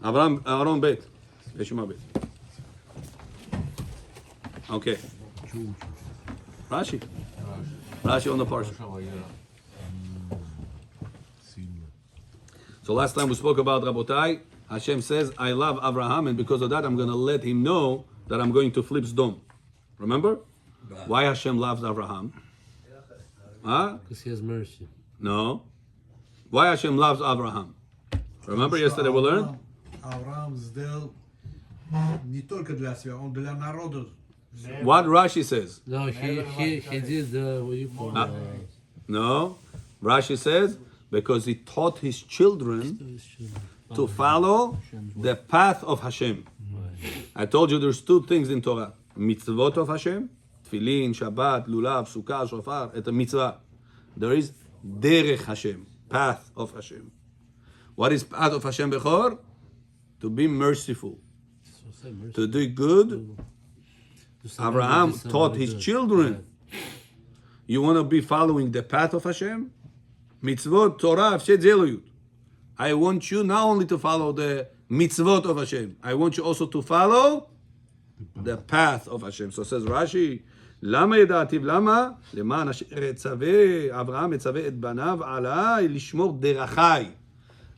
Avraham, Aaron bet. Yeshua bet. Okay. Rashi. Rashi on the parsha. So last time we spoke about Rabotai. Hashem says, I love Abraham, and because of that, I'm going to let him know that I'm going to flip Sdom. Remember? Why Hashem loves Abraham? Huh? Because he has mercy. No. Why Hashem loves Abraham? Remember yesterday we learned? Авраам сделал не только для себя, он для народа. What Rashi says? No, he did what you call No. Rashi says, because he taught his children to follow the path of Hashem. I told you there's two things in Torah. Mitzvot of Hashem, Tefillin, Shabbat, Lulav, Sukkah, Shofar, it's a mitzvah. There is Derech Hashem, path of Hashem. What is path of Hashem Bechor? To be merciful, to do good. Abraham taught his children. You want to be following the path of Hashem? Mitzvot, Torah, Avshet Zeluyut. I want you not only to follow the mitzvot of Hashem, I want you also to follow the path of Hashem. So says Rashi, למה ידעתיו? למה? למען אשר יצווה, אברהם יצווה את בניו עליי לשמור דרכיי.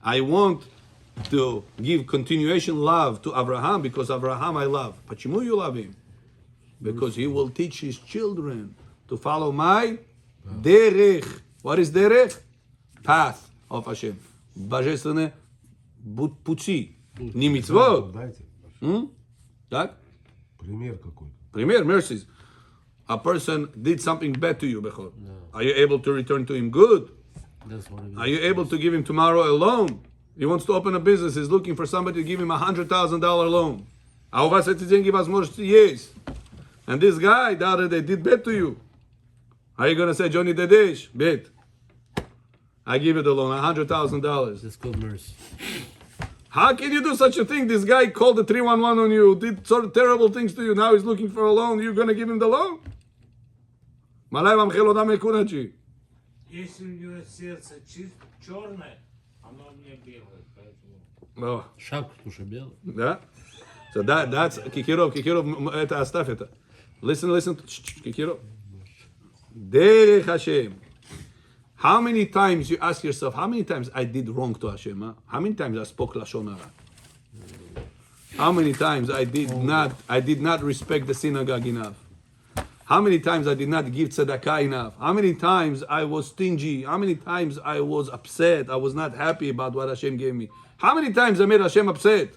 I want to give continuation love to Abraham because Abraham I love. Почему you love him? Because he will teach his children to follow my derech. What is derech? Path of Hashem. Божественное пути. Не мицвот. Так? Пример какой-то. Пример, mercies. A person did something bad to you, Bechor. No. Are you able to return to him good? That's what Are you able to give him tomorrow a loan? He wants to open a business. He's looking for somebody to give him $100,000 loan. А у вас эти деньги возможности есть. And this guy, the other day, did bad to you. Are you going to say, Johnny Dedesh, bet? I give you the loan, $100,000. That's called mercy. How can you do such a thing? This guy called the 311 on you, did sort of terrible things to you. Now he's looking for a loan. You're going to give him the loan? Малай вам хелода мекуначи. Если у него сердце черное, оно не белое, поэтому... Oh. Шапку, слушай, белый. Да? So that's Kikirov, это оставь это. Listen, Kikirov. Derech Hashem. How many times you ask yourself, how many times I did wrong to Hashem? Huh? How many times I spoke Lashon Hara? How many times I did not respect the synagogue enough? How many times I did not give tzedakah enough? How many times I was stingy? How many times I was upset? I was not happy about what Hashem gave me. How many times I made Hashem upset?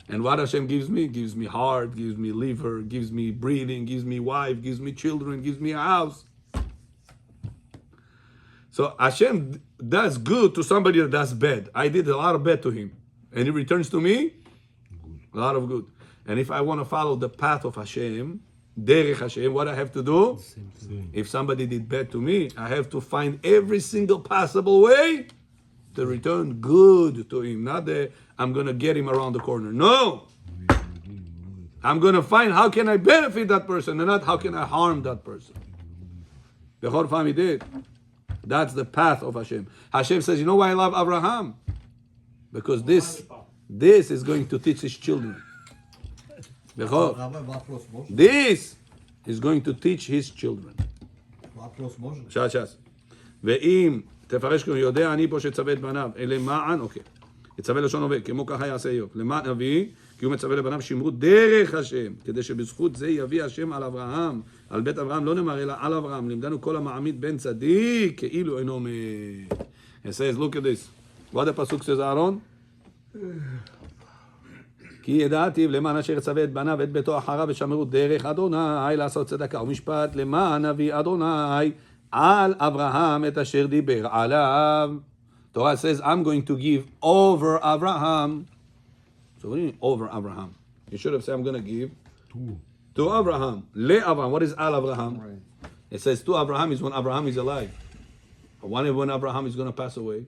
And what Hashem gives me? Gives me heart, gives me liver, gives me breathing, gives me wife, gives me children, gives me a house. So Hashem does good to somebody that does bad. I did a lot of bad to him. And he returns to me a lot of good. And if I want to follow the path of Hashem, Derech Hashem, what I have to do? If somebody did bad to me, I have to find every single possible way to return good to him. Not that I'm going to get him around the corner. No! I'm going to find how can I benefit that person and not how can I harm that person. The whole family did. That's the path of Hashem. Hashem says, you know why I love Abraham? Because this is going to teach his children. This is going to teach his children. ש"ס. ואם תפרש כמו יודע אני פה שצווה את בניו, למען, אוקיי. יצווה לשון הווה, כמו ככה יעשה איוב. למען אבי, כי הוא מצווה לבניו שמרו דרך השם, כדי שבזכות זה יביא השם על אברהם, על בית אברהם, לא נאמר אלא על אברהם, לימדנו כל המעמיד בן צדיק, כאילו אינו מת. It says, look at this. What the pasuk says, Aaron? כי ידעתיו למען אשר יצווה את בניו ואת ביתו אחריו ושמרו דרך אדוני לעשות צדקה ומשפט למען אבי אדוני על אברהם את אשר דיבר עליו. Torah says, I'm going to give over Abraham. So what do you mean over Abraham? You should have said, I'm going to give to Abraham. Le Abraham. What is al Abraham? Right. It says to Abraham is when Abraham is alive. When Abraham is going to pass away.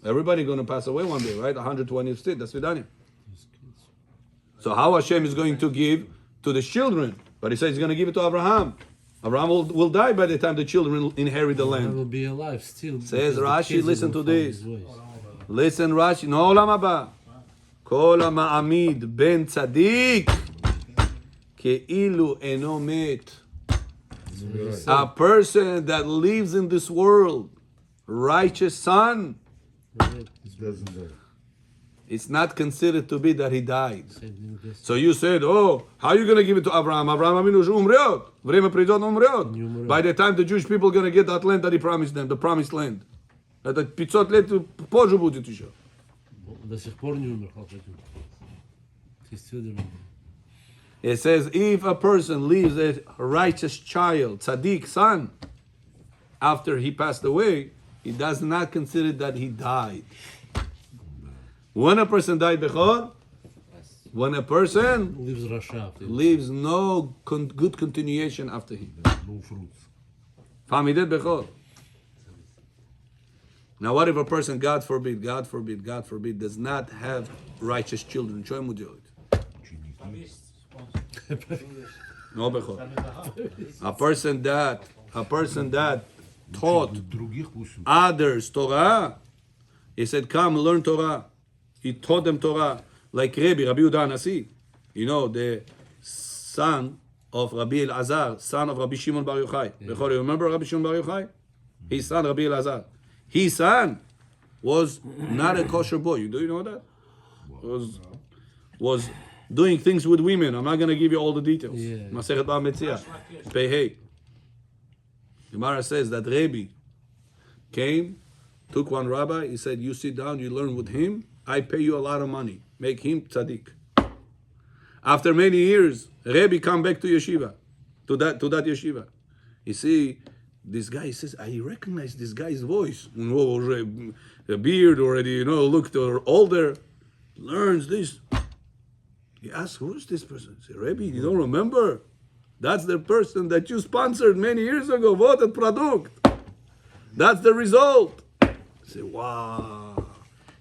Everybody going to pass away one day, right? 120 state. That's Vidania. So how Hashem is going to give to the children? But he says he's going to give it to Abraham. Abraham will die by the time the children inherit the land. Abraham will be alive still. Says Rashi, listen to this. Listen Rashi, no עולם הבא. כל המעמיד בן צדיק כאילו אינו מת. A person that lives in this world, righteous son, Doesn't die. it's not considered to be that he died. Same thing with this. So you said, oh, how are you going to give it to Abraham? Abraham Avinu שהוא umriot. Vreme pridot umriot. umriot. By the time the Jewish people are going to get that land that he promised them, the promised land. Это 500 лет позже будет еще. До сих пор не умер, хлопец. He's still there. It says, if a person leaves a righteous child, tzaddik, son, after he passed away, he does not consider that he died. When a person died, Bechor, when a person Lives Rasha. leaves no good continuation after him. No fruits. Famideh Bechor. Now, what if a person, God forbid, does not have righteous children? Что ему делать? No Bechor. A person that taught Других пусть. others Torah, he said, come learn Torah. He taught them Torah, like Rabbi Yehuda Hanasi. You know, the son of Rabbi Elazar, son of Rabbi Shimon Bar Yochai. Bechor, you remember Rabbi Shimon Bar Yochai? His son, Rabbi Elazar. His son was not a kosher boy. Do you know that? Was doing things with women. I'm not going to give you all the details. Yeah. Masechet Bava Metzia. Pei Hey. Gemara says that Rabbi came, took one rabbi, he said, you sit down, you learn with him, I pay you a lot of money. Make him tzaddik. After many years, Rabbi come back to yeshiva, to that yeshiva. You see, this guy says, I recognize this guy's voice. A beard already, looked older, learns this. He asks, who is this person? He said, Rabbi, you don't remember? That's the person that you sponsored many years ago. What a product. That's the result. He said, wow.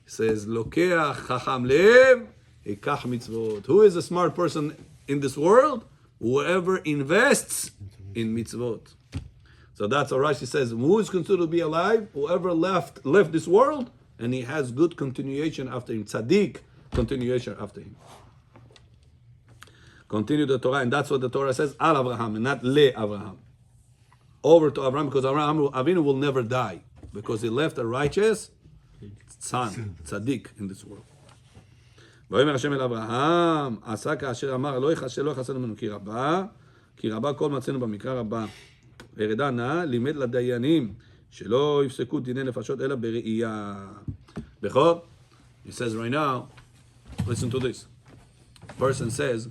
He says, Lokeach chacham lev, ikach mitzvot. Who is a smart person in this world? Whoever invests in mitzvot. So that's what Rashi says. Who is considered to be alive? Whoever left this world, and he has good continuation after him. Tzaddik, continuation after him. Continue the Torah, and that's what the Torah says, Al Avraham, and not Le Avraham. Over to Avraham, because Avraham Avinu will never die, because he left a righteous son, tzaddik, in this world. ויאמר השם אל אברהם, עשה כאשר אמר, לא יחסר ממנו כי רבה כל מצאנו במקרא רבה. וירדה נא לימד לדיינים, שלא יפסקו דיני נפשות אלא בראייה. בכור, he says right now, listen to this. Person says,